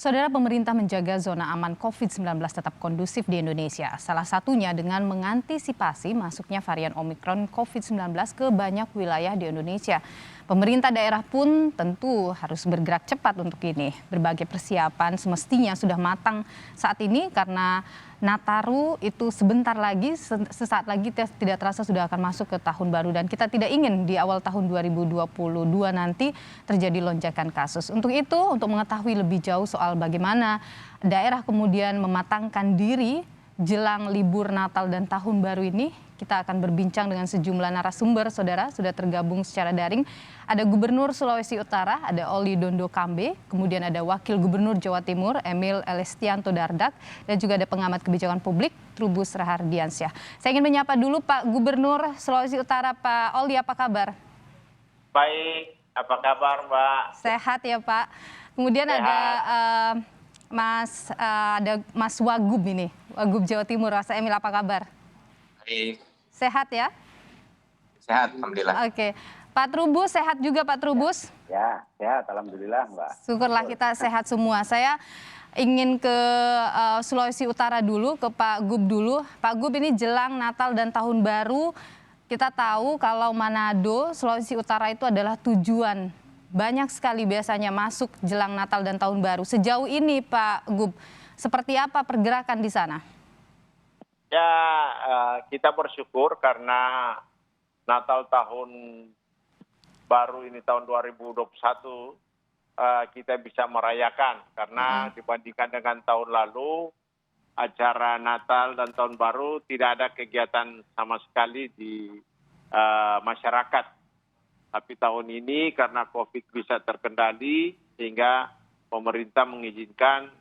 Saudara, pemerintah menjaga zona aman COVID-19 tetap kondusif di Indonesia. Salah satunya dengan mengantisipasi masuknya varian Omikron COVID-19 ke banyak wilayah di Indonesia. Pemerintah daerah pun tentu harus bergerak cepat untuk ini. Berbagai persiapan semestinya sudah matang saat ini karena Nataru itu sebentar lagi, sesaat lagi tidak terasa sudah akan masuk ke tahun baru. Dan kita tidak ingin di awal tahun 2022 nanti terjadi lonjakan kasus. Untuk itu, untuk mengetahui lebih jauh soal bagaimana daerah kemudian mematangkan diri jelang libur Natal dan Tahun Baru ini, kita akan berbincang dengan sejumlah narasumber, saudara, sudah tergabung secara daring. Ada Gubernur Sulawesi Utara, ada Oli Dondo Kambe, kemudian ada Wakil Gubernur Jawa Timur, Emil Elestianto Dardak, dan juga ada pengamat kebijakan publik, Trubus Rahardiansyah. Saya ingin menyapa dulu Pak Gubernur Sulawesi Utara, Pak Oli, apa kabar? Baik, apa kabar Mbak? Sehat ya Pak. Kemudian Sehat. ada Mas Wagub ini, Wagub Jawa Timur. Mas Emil, apa kabar? Baik. Sehat ya? Sehat, alhamdulillah. Oke. Pak Trubus, sehat juga Pak Trubus? Ya, sehat, alhamdulillah Mbak. Syukurlah kita sehat semua. Saya ingin ke Sulawesi Utara dulu, ke Pak Gub dulu. Pak Gub, ini jelang Natal dan Tahun Baru, kita tahu kalau Manado, Sulawesi Utara itu adalah tujuan. Banyak sekali biasanya masuk jelang Natal dan Tahun Baru. Sejauh ini Pak Gub, seperti apa pergerakan di sana? Ya, kita bersyukur karena Natal tahun baru ini tahun 2021 kita bisa merayakan. Karena dibandingkan dengan tahun lalu, acara Natal dan Tahun Baru tidak ada kegiatan sama sekali di masyarakat. Tapi tahun ini karena COVID bisa terkendali, sehingga pemerintah mengizinkan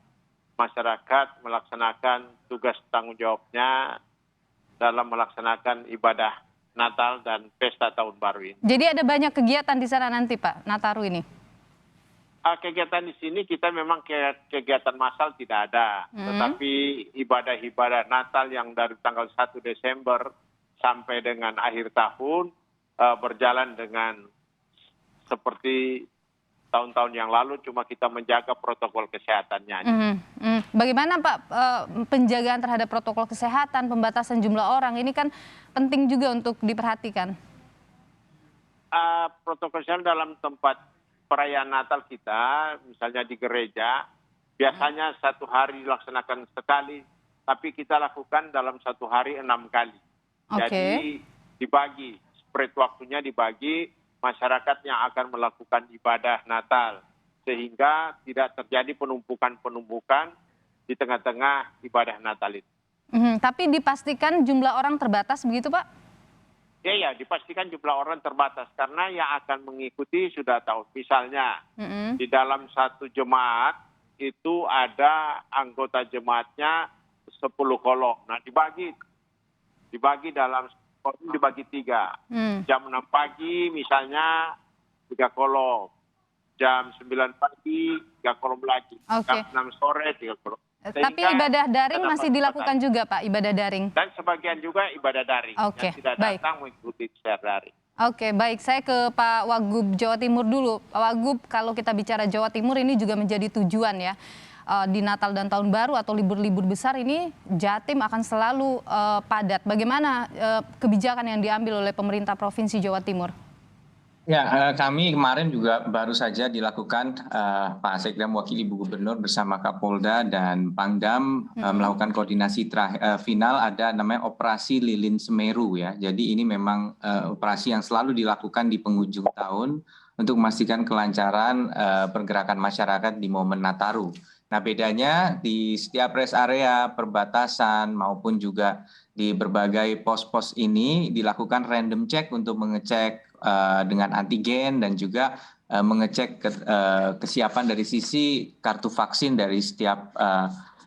masyarakat melaksanakan tugas tanggung jawabnya dalam melaksanakan ibadah Natal dan Pesta Tahun Baru ini. Jadi ada banyak kegiatan di sana nanti Pak, Nataru ini? Kegiatan di sini kita memang kegiatan massal tidak ada. Tetapi ibadah-ibadah Natal yang dari tanggal 1 Desember sampai dengan akhir tahun berjalan dengan seperti tahun-tahun yang lalu, cuma kita menjaga protokol kesehatannya. Bagaimana Pak penjagaan terhadap protokol kesehatan, pembatasan jumlah orang, ini kan penting juga untuk diperhatikan. Protokol kesehatan dalam tempat perayaan Natal kita, misalnya di gereja, biasanya satu hari dilaksanakan sekali, tapi kita lakukan dalam satu hari 6 kali. Jadi dibagi, spread waktunya dibagi, masyarakat yang akan melakukan ibadah Natal, sehingga tidak terjadi penumpukan-penumpukan di tengah-tengah ibadah Natal itu. Tapi dipastikan jumlah orang terbatas begitu Pak? Ya, dipastikan jumlah orang terbatas, karena yang akan mengikuti sudah tahu. Misalnya di dalam satu jemaat itu ada anggota jemaatnya 10 kolom. Nah dibagi dalam dibagi 3. Jam 6 pagi misalnya 3 kolom. Jam 9 pagi 3 kolom lagi. Jam 6 sore 3 kolom. Tapi ibadah daring masih dilakukan juga Pak, ibadah daring? Dan sebagian juga ibadah daring. Yang tidak datang mengikuti secara daring. Oke, baik. Saya ke Pak Wagub Jawa Timur dulu. Pak Wagub, kalau kita bicara Jawa Timur ini juga menjadi tujuan ya. Di Natal dan Tahun Baru atau libur-libur besar ini Jatim akan selalu padat. Bagaimana kebijakan yang diambil oleh pemerintah Provinsi Jawa Timur? Ya, kami kemarin juga baru saja dilakukan Pak Sekda mewakili Ibu Gubernur bersama Kapolda dan Pangdam melakukan koordinasi final, ada namanya Operasi Lilin Semeru ya. Jadi ini memang operasi yang selalu dilakukan di penghujung tahun untuk memastikan kelancaran pergerakan masyarakat di momen Nataru. Nah, bedanya di setiap rest area, perbatasan maupun juga di berbagai pos-pos ini dilakukan random check untuk mengecek dengan antigen dan juga mengecek kesiapan dari sisi kartu vaksin dari setiap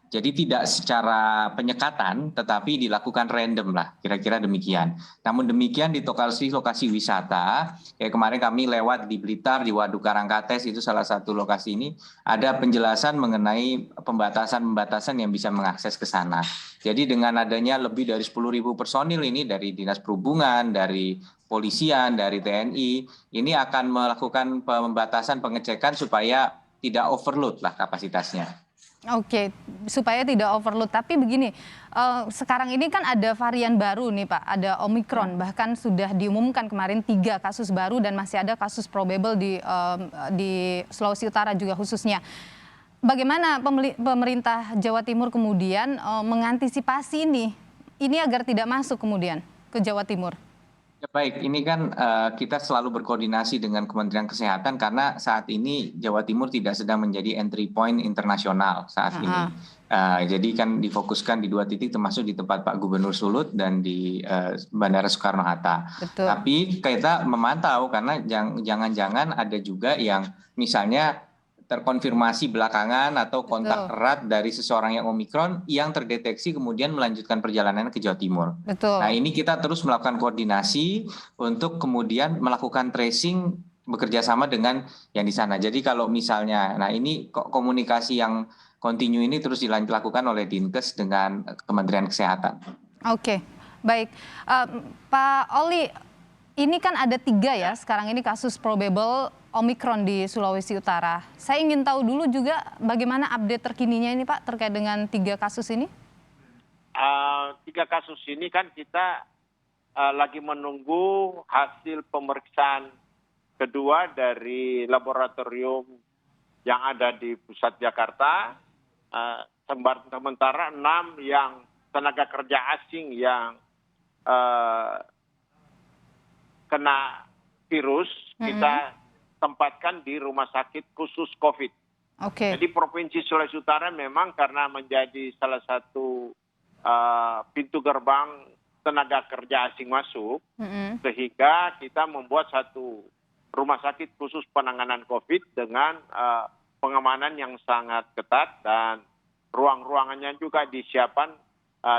jadi tidak secara penyekatan, tetapi dilakukan random lah, kira-kira demikian. Namun demikian di lokasi wisata, kayak kemarin kami lewat di Blitar, di Waduk Karangkates, itu salah satu lokasi ini, ada penjelasan mengenai pembatasan-pembatasan yang bisa mengakses ke sana. Jadi dengan adanya lebih dari 10.000 personil ini dari Dinas Perhubungan, dari Polisian, dari TNI, ini akan melakukan pembatasan pengecekan supaya tidak overload lah kapasitasnya. Oke, supaya tidak overload. Tapi begini, sekarang ini kan ada varian baru nih Pak, ada Omikron. Bahkan sudah diumumkan kemarin 3 kasus baru dan masih ada kasus probable di Sulawesi Utara juga khususnya. Bagaimana pemerintah Jawa Timur kemudian mengantisipasi ini agar tidak masuk kemudian ke Jawa Timur? Ya, baik, ini kan kita selalu berkoordinasi dengan Kementerian Kesehatan karena saat ini Jawa Timur tidak sedang menjadi entry point internasional saat ini. Jadi kan difokuskan di 2 titik termasuk di tempat Pak Gubernur Sulut dan di Bandara Soekarno-Hatta. Betul. Tapi kita memantau karena jangan-jangan ada juga yang misalnya terkonfirmasi belakangan atau kontak erat dari seseorang yang Omikron yang terdeteksi kemudian melanjutkan perjalanannya ke Jawa Timur. Betul. Nah, ini kita terus melakukan koordinasi untuk kemudian melakukan tracing bekerja sama dengan yang di sana. Jadi kalau misalnya, nah ini komunikasi yang kontinu ini terus dilakukan oleh Dinkes dengan Kementerian Kesehatan. Oke, baik. Pak Oli, ini kan ada 3 ya sekarang ini kasus probable Omikron di Sulawesi Utara. Saya ingin tahu dulu juga bagaimana update terkininya ini Pak terkait dengan 3 kasus ini. 3 kasus ini kan kita lagi menunggu hasil pemeriksaan kedua dari laboratorium yang ada di pusat Jakarta. Sementara 6 yang tenaga kerja asing yang kena virus kita tempatkan di rumah sakit khusus COVID. Oke. Jadi Provinsi Sulawesi Utara memang karena menjadi salah satu pintu gerbang tenaga kerja asing masuk, sehingga kita membuat satu rumah sakit khusus penanganan COVID dengan pengamanan yang sangat ketat dan ruang-ruangannya juga disiapkan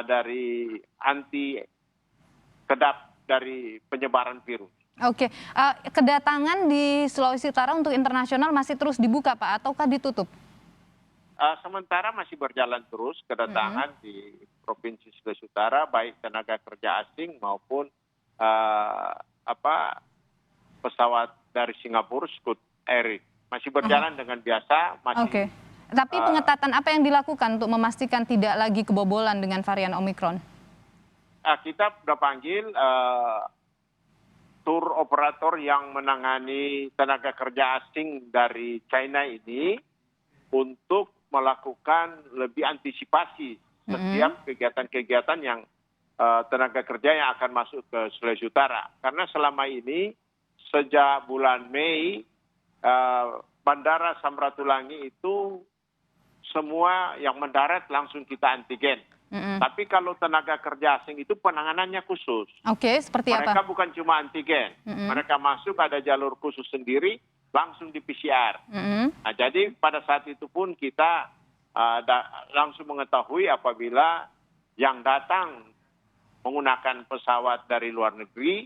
dari anti kedap dari penyebaran virus. Oke, kedatangan di Sulawesi Utara untuk internasional masih terus dibuka Pak ataukah ditutup? Sementara masih berjalan terus kedatangan di Provinsi Sulawesi Utara, baik tenaga kerja asing maupun pesawat dari Singapura, Scoot Air. Masih berjalan dengan biasa. Oke. Tapi pengetatan apa yang dilakukan untuk memastikan tidak lagi kebobolan dengan varian Omikron? Kita sudah panggil tour operator yang menangani tenaga kerja asing dari China ini untuk melakukan lebih antisipasi setiap kegiatan-kegiatan yang tenaga kerja yang akan masuk ke Sulawesi Utara. Karena selama ini sejak bulan Mei Bandara Samratulangi itu semua yang mendarat langsung kita antigen. Tapi kalau tenaga kerja asing itu penanganannya khusus. Oke, seperti apa? Mereka bukan cuma antigen. Mereka masuk ada jalur khusus sendiri, langsung di PCR. Nah, jadi pada saat itu pun kita langsung mengetahui apabila yang datang menggunakan pesawat dari luar negeri,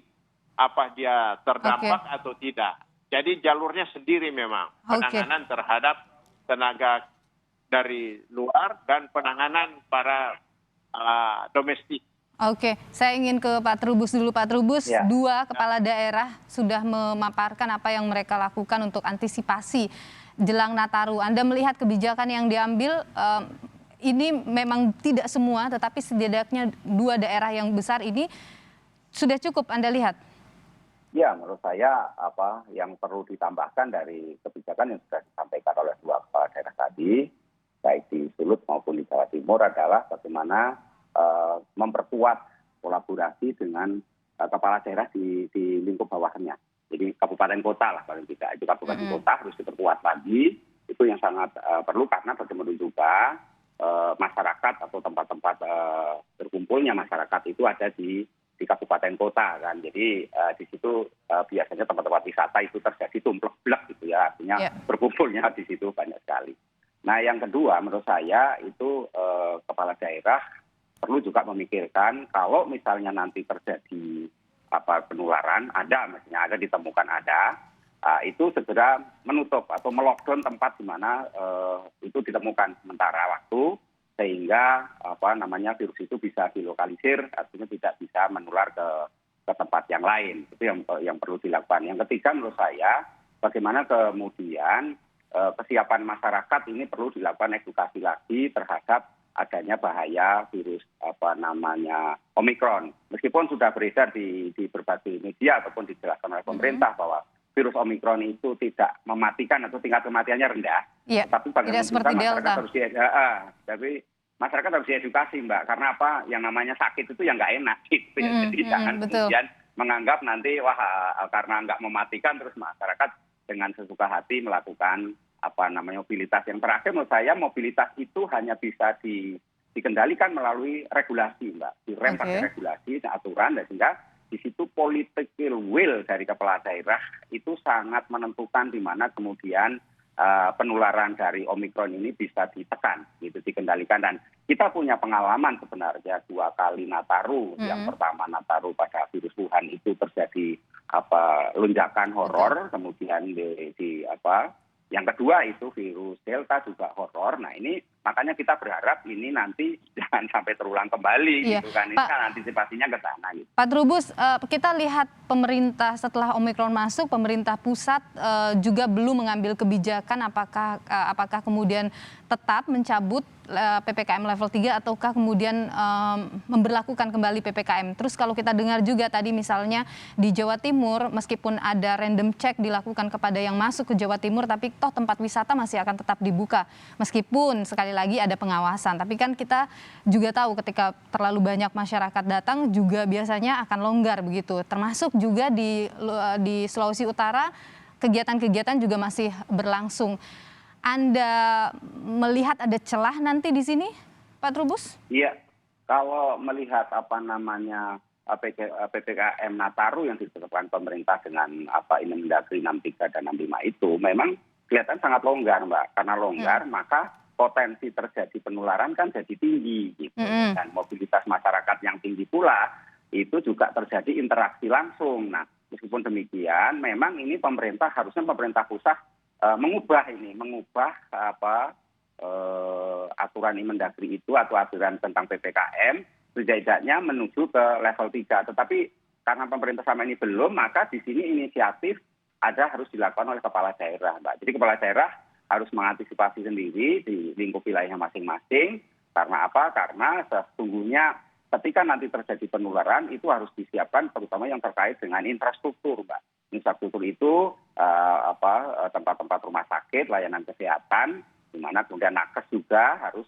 apa dia terdampak atau tidak. Jadi jalurnya sendiri memang. Penanganan terhadap tenaga dari luar dan penanganan para domestik. Oke, saya ingin ke Pak Trubus dulu. Pak Trubus, Ya. 2 kepala daerah sudah memaparkan apa yang mereka lakukan untuk antisipasi jelang Nataru. Anda melihat kebijakan yang diambil ini memang tidak semua, tetapi setidaknya 2 daerah yang besar ini sudah cukup Anda lihat? Ya, menurut saya yang perlu ditambahkan dari kebijakan yang sudah disampaikan oleh 2 kepala daerah tadi, baik di Sulut maupun di Jawa Timur adalah bagaimana memperkuat kolaborasi dengan kepala daerah di lingkup bawahnya. Jadi kabupaten kota lah paling tidak. Itu kabupaten kota harus diperkuat lagi. Itu yang sangat perlu karena bagaimanapun juga masyarakat atau tempat-tempat berkumpulnya masyarakat itu ada di kabupaten kota kan. Jadi di situ biasanya tempat-tempat wisata itu terjadi tumplek-blek gitu ya. Artinya berkumpulnya di situ banyak sekali. Nah, yang kedua menurut saya itu kepala daerah perlu juga memikirkan kalau misalnya nanti terjadi penularan, mestinya ada ditemukan itu segera menutup atau melockdown tempat di mana itu ditemukan sementara waktu sehingga virus itu bisa dilokalisir, artinya tidak bisa menular ke tempat yang lain. Itu yang perlu dilakukan. Yang ketiga menurut saya bagaimana kemudian kesiapan masyarakat ini perlu dilakukan edukasi lagi terhadap adanya bahaya virus Omikron. Meskipun sudah beredar di berbagai media ataupun dijelaskan oleh pemerintah bahwa virus Omikron itu tidak mematikan atau tingkat kematiannya rendah. Iya, Tapi tidak seperti Delta. Tapi masyarakat harus diedukasi, Mbak. Karena apa? Yang namanya sakit itu yang nggak enak. Gitu. Jadi jangan kemudian menganggap nanti karena nggak mematikan terus masyarakat dengan sesuka hati melakukan mobilitas. Yang terakhir menurut saya mobilitas itu hanya bisa dikendalikan melalui regulasi, Mbak. Direm pakai regulasi, aturan, dan sehingga di situ political will dari kepala daerah itu sangat menentukan di mana kemudian penularan dari Omikron ini bisa ditekan, gitu, dikendalikan. Dan kita punya pengalaman sebenarnya 2 kali Nataru. Yang pertama Nataru pada virus Wuhan itu terjadi lonjakan horor, kemudian yang kedua itu virus Delta juga horor. Nah ini makanya kita berharap ini nanti jangan sampai terulang kembali, gitu kan. Ini kan antisipasinya ke sana. Gitu. Pak Trubus, kita lihat pemerintah setelah Omikron masuk, pemerintah pusat juga belum mengambil kebijakan apakah kemudian tetap mencabut PPKM level 3 ataukah kemudian memberlakukan kembali PPKM. Terus kalau kita dengar juga tadi misalnya di Jawa Timur meskipun ada random check dilakukan kepada yang masuk ke Jawa Timur, tapi toh tempat wisata masih akan tetap dibuka. Meskipun sekali lagi ada pengawasan, tapi kan kita juga tahu ketika terlalu banyak masyarakat datang juga biasanya akan longgar begitu. Termasuk juga di Sulawesi Utara kegiatan-kegiatan juga masih berlangsung. Anda melihat ada celah nanti di sini, Pak Trubus? Iya, kalau melihat PPKM Nataru yang ditetapkan pemerintah dengan Mendagri 63 dan 65 itu memang kelihatan sangat longgar, Mbak. Karena longgar maka potensi terjadi penularan kan jadi tinggi, gitu. Dan mobilitas masyarakat yang tinggi pula itu juga terjadi interaksi langsung. Nah, meskipun demikian, memang ini harusnya pemerintah pusat mengubah aturan Mendagri itu atau aturan tentang PPKM setidaknya menuju ke level 3. Tetapi karena pemerintah sama ini belum, maka di sini inisiatif harus dilakukan oleh kepala daerah, Mbak. Jadi kepala daerah harus mengantisipasi sendiri di lingkup wilayahnya masing-masing. Karena apa? Karena sesungguhnya ketika nanti terjadi penularan itu harus disiapkan terutama yang terkait dengan infrastruktur, Mbak. Infrastruktur itu tempat-tempat rumah sakit, layanan kesehatan, di mana kemudian nakes juga harus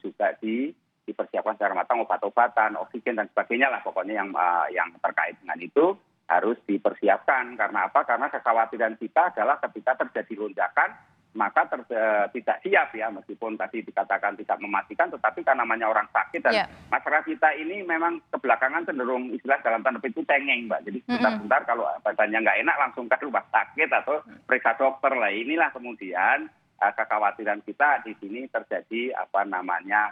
dipersiapkan secara matang, obat-obatan, oksigen dan sebagainya lah, pokoknya yang terkait dengan itu harus dipersiapkan. Karena apa? Karena kekhawatiran kita adalah ketika terjadi lonjakan maka tidak siap ya, meskipun tadi dikatakan tidak mematikan, tetapi karena namanya orang sakit dan masyarakat kita ini memang kebelakangan cenderung istilah dalam tanda petik itu cengeng, Mbak. Jadi sebentar kalau badannya nggak enak langsung ke rumah sakit atau periksa dokter lah. Inilah kemudian kekhawatiran kita di sini terjadi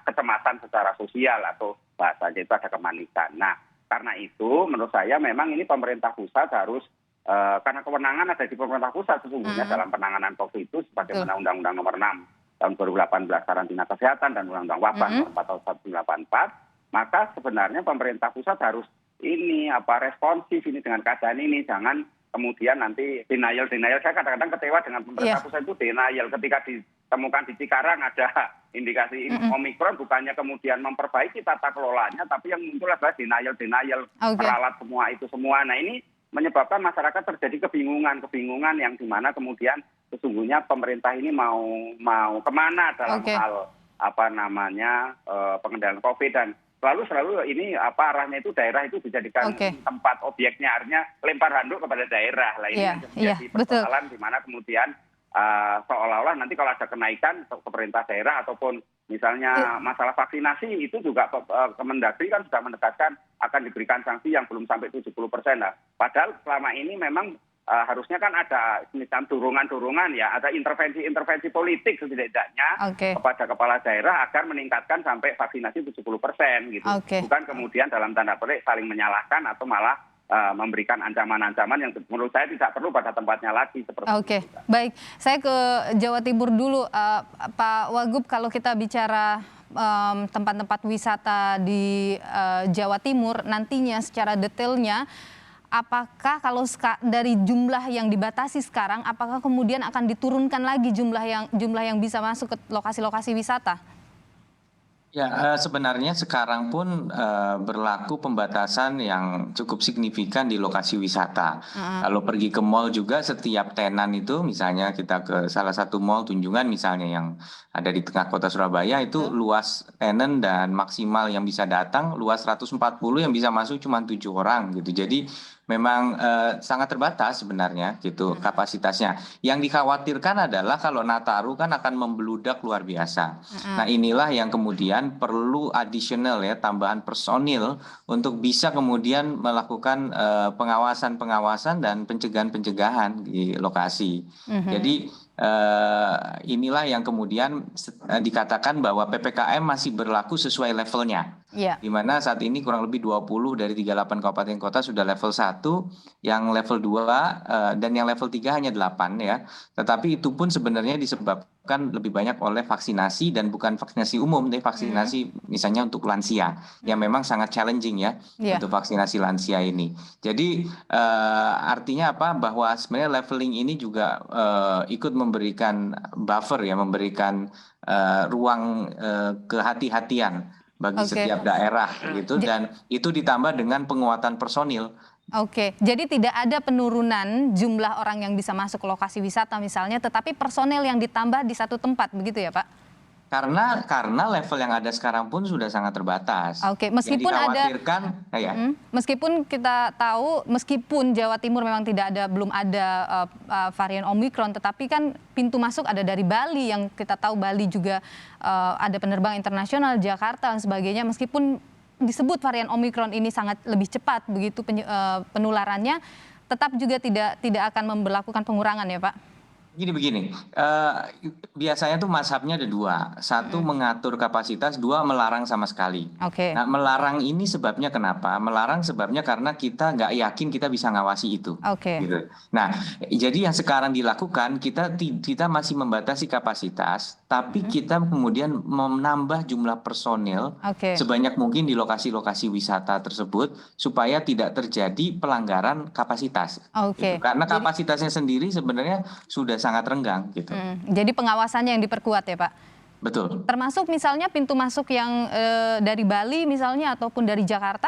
kecemasan secara sosial atau bahasanya itu ada kemanisan. Nah, karena itu menurut saya memang ini pemerintah pusat harus karena kewenangan ada di pemerintah pusat sesungguhnya dalam penanganan COVID itu sebagaimana Undang-Undang Nomor 6 tahun 2018 karantina kesehatan dan Undang-Undang Wabah Nomor 4 tahun 1984, maka sebenarnya pemerintah pusat harus responsif ini dengan keadaan ini, jangan kemudian nanti denial. Saya kadang-kadang kecewa dengan pemerintah pusat itu denial ketika ditemukan di Cikarang ada indikasi Omikron, bukannya kemudian memperbaiki tata kelolanya, tapi yang muncul adalah denial peralat semua. Nah ini menyebabkan masyarakat terjadi kebingungan yang dimana kemudian sesungguhnya pemerintah ini mau kemana dalam hal pengendalian COVID, dan selalu ini arahnya itu daerah itu dijadikan tempat objeknya, artinya lempar handuk kepada daerah lah. Ini menjadi persoalan di mana kemudian seolah-olah nanti kalau ada kenaikan pemerintah daerah ataupun misalnya masalah vaksinasi itu juga Kemendagri kan sudah menegaskan akan diberikan sanksi yang belum sampai 70%. Nah, padahal selama ini memang harusnya kan ada semacam dorongan-dorongan ya, ada intervensi politik setidaknya kepada kepala daerah agar meningkatkan sampai vaksinasi 70% gitu. Bukan kemudian dalam tanda petik saling menyalahkan atau malah memberikan ancaman-ancaman yang menurut saya tidak perlu pada tempatnya lagi seperti itu. Baik. Saya ke Jawa Timur dulu, Pak Wagub. Kalau kita bicara tempat-tempat wisata di Jawa Timur nantinya secara detailnya apakah kalau dari jumlah yang dibatasi sekarang, apakah kemudian akan diturunkan lagi jumlah yang bisa masuk ke lokasi-lokasi wisata? Ya, sebenarnya sekarang pun berlaku pembatasan yang cukup signifikan di lokasi wisata. Kalau pergi ke mall juga setiap tenan itu, misalnya kita ke salah satu mall Tunjungan misalnya yang ada di tengah kota Surabaya itu luas tenan dan maksimal yang bisa datang luas 140, yang bisa masuk cuma 7 orang gitu. Jadi memang sangat terbatas sebenarnya gitu kapasitasnya. Yang dikhawatirkan adalah kalau Nataru kan akan membludak luar biasa. Nah, inilah yang kemudian perlu additional ya, tambahan personil untuk bisa kemudian melakukan pengawasan-pengawasan dan pencegahan-pencegahan di lokasi. Jadi inilah yang kemudian dikatakan bahwa PPKM masih berlaku sesuai levelnya. Di mana saat ini kurang lebih 20 dari 38 kabupaten kota sudah level 1, yang level 2 dan yang level 3 hanya 8 ya. Tetapi itu pun sebenarnya disebabkan lebih banyak oleh vaksinasi dan bukan vaksinasi umum, tapi vaksinasi misalnya untuk lansia yang memang sangat challenging ya untuk vaksinasi lansia ini. Jadi artinya apa? Bahwa sebenarnya leveling ini juga ikut memberikan buffer ya, memberikan ruang kehati-hatian bagi setiap daerah gitu, dan itu ditambah dengan penguatan personil. Oke, jadi tidak ada penurunan jumlah orang yang bisa masuk ke lokasi wisata misalnya, tetapi personel yang ditambah di satu tempat, begitu ya Pak? Karena level yang ada sekarang pun sudah sangat terbatas. Oke, meskipun meskipun kita tahu, meskipun Jawa Timur memang belum ada varian Omikron, tetapi kan pintu masuk ada dari Bali, yang kita tahu Bali juga ada penerbangan internasional, Jakarta dan sebagainya. Meskipun disebut varian Omikron ini sangat lebih cepat begitu penularannya, tetap juga tidak akan memberlakukan pengurangan ya Pak? Begini, biasanya tuh mazhabnya ada dua. Satu mengatur kapasitas, dua melarang sama sekali. Nah, melarang ini sebabnya kenapa? Melarang sebabnya karena kita nggak yakin kita bisa ngawasi itu. Gitu. Nah, jadi yang sekarang dilakukan, kita masih membatasi kapasitas, tapi kita kemudian menambah jumlah personil sebanyak mungkin di lokasi-lokasi wisata tersebut supaya tidak terjadi pelanggaran kapasitas. Gitu. Karena kapasitasnya sendiri sebenarnya sudah sangat renggang gitu. Jadi pengawasannya yang diperkuat ya Pak? Betul. Termasuk misalnya pintu masuk yang dari Bali misalnya ataupun dari Jakarta?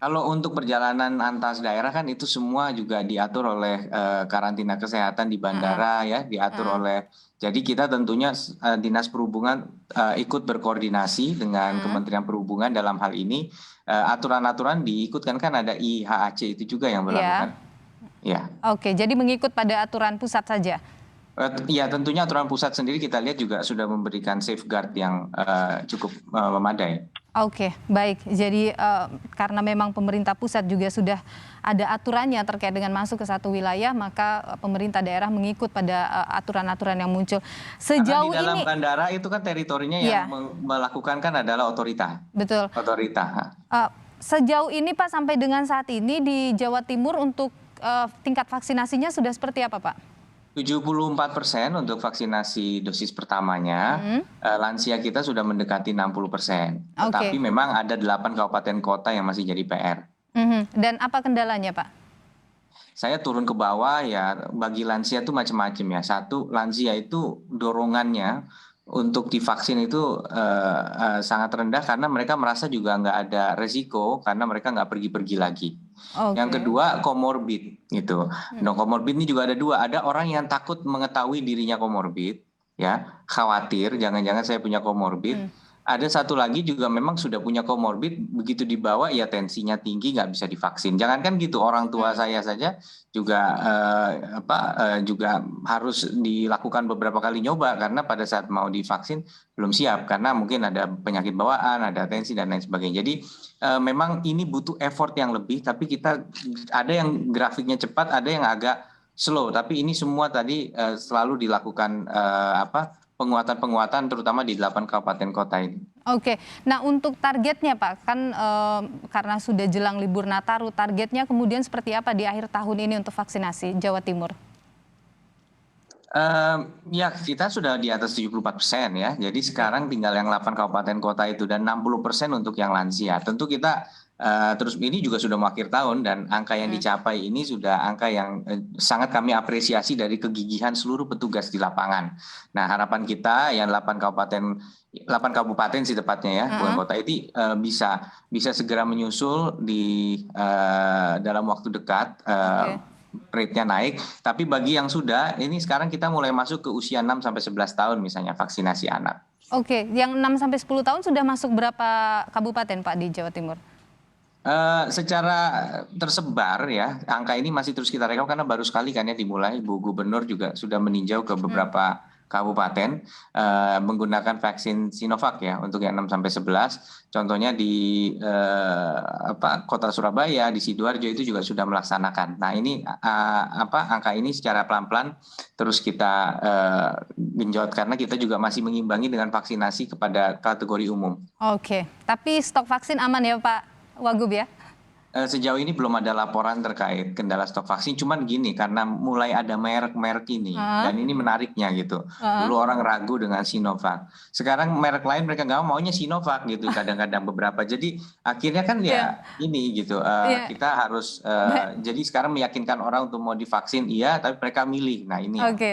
Kalau untuk perjalanan antar daerah kan itu semua juga diatur oleh karantina kesehatan di bandara ya, diatur oleh. Jadi kita tentunya Dinas Perhubungan ikut berkoordinasi dengan Kementerian Perhubungan dalam hal ini. Aturan-aturan diikutkan, kan ada IHAC itu juga yang melakukan. Ya. Oke, jadi mengikut pada aturan pusat saja? Ya, tentunya aturan pusat sendiri kita lihat juga sudah memberikan safeguard yang cukup memadai. Oke, baik. Jadi karena memang pemerintah pusat juga sudah ada aturannya terkait dengan masuk ke satu wilayah, maka pemerintah daerah mengikut pada aturan-aturan yang muncul. Sejauh di dalam ini bandara itu kan teritorinya yang melakukan kan adalah otorita. Betul. Otorita. Sejauh ini Pak, sampai dengan saat ini di Jawa Timur untuk tingkat vaksinasinya sudah seperti apa Pak? 74% untuk vaksinasi dosis pertamanya. Lansia kita sudah mendekati 60%. Tetapi memang ada 8 kabupaten kota yang masih jadi PR. Dan apa kendalanya Pak? Saya turun ke bawah ya, bagi lansia itu macam-macam ya. Satu, lansia itu dorongannya untuk divaksin itu sangat rendah karena mereka merasa juga nggak ada resiko karena mereka nggak pergi-pergi lagi. Yang kedua, komorbid gitu. Nah, komorbid ini juga ada dua. Ada orang yang takut mengetahui dirinya komorbid, ya, khawatir jangan-jangan saya punya komorbid. Ada satu lagi juga memang sudah punya komorbid, begitu dibawa ya tensinya tinggi, nggak bisa divaksin. Jangankan gitu, orang tua saya saja juga juga harus dilakukan beberapa kali nyoba karena pada saat mau divaksin belum siap karena mungkin ada penyakit bawaan, ada tensi dan lain sebagainya. Jadi memang ini butuh effort yang lebih, tapi kita ada yang grafiknya cepat, ada yang agak slow. Tapi ini semua tadi selalu dilakukan penguatan-penguatan terutama di 8 kabupaten kota ini. Oke, nah untuk targetnya Pak, kan karena sudah jelang libur Nataru, targetnya kemudian seperti apa di akhir tahun ini untuk vaksinasi Jawa Timur? Ya, kita sudah di atas 74% ya. Jadi sekarang tinggal yang 8 kabupaten kota itu dan 60% untuk yang lansia. Tentu kita Terus ini juga sudah mau akhir tahun dan angka yang dicapai ini sudah angka yang sangat kami apresiasi dari kegigihan seluruh petugas di lapangan. Nah, harapan kita yang 8 kabupaten sih tepatnya ya, bukan kota itu bisa segera menyusul di dalam waktu dekat. Rate-nya naik, tapi bagi yang sudah, ini sekarang kita mulai masuk ke usia 6 sampai 11 tahun misalnya vaksinasi anak. Oke, yang 6 sampai 10 tahun sudah masuk berapa kabupaten Pak di Jawa Timur? Secara tersebar ya, angka ini masih terus kita rekap karena baru sekali kan ya dimulai. Bu Gubernur juga sudah meninjau ke beberapa kabupaten menggunakan vaksin Sinovac ya untuk yang 6 sampai 11. Contohnya di Kota Surabaya, di Sidoarjo itu juga sudah melaksanakan. Nah, ini angka ini secara pelan-pelan terus kita genjot karena kita juga masih mengimbangi dengan vaksinasi kepada kategori umum. Oke, tapi stok vaksin aman ya Pak Wagub ya? Sejauh ini belum ada laporan terkait kendala stok vaksin, cuman gini karena mulai ada merek-merek ini dan ini menariknya gitu. Dulu orang ragu dengan Sinovac, sekarang merek lain mereka nggak maunya Sinovac gitu kadang-kadang beberapa. Jadi akhirnya kan ya ini gitu kita harus jadi sekarang meyakinkan orang untuk mau divaksin iya, tapi mereka milih. Nah ini. Oke.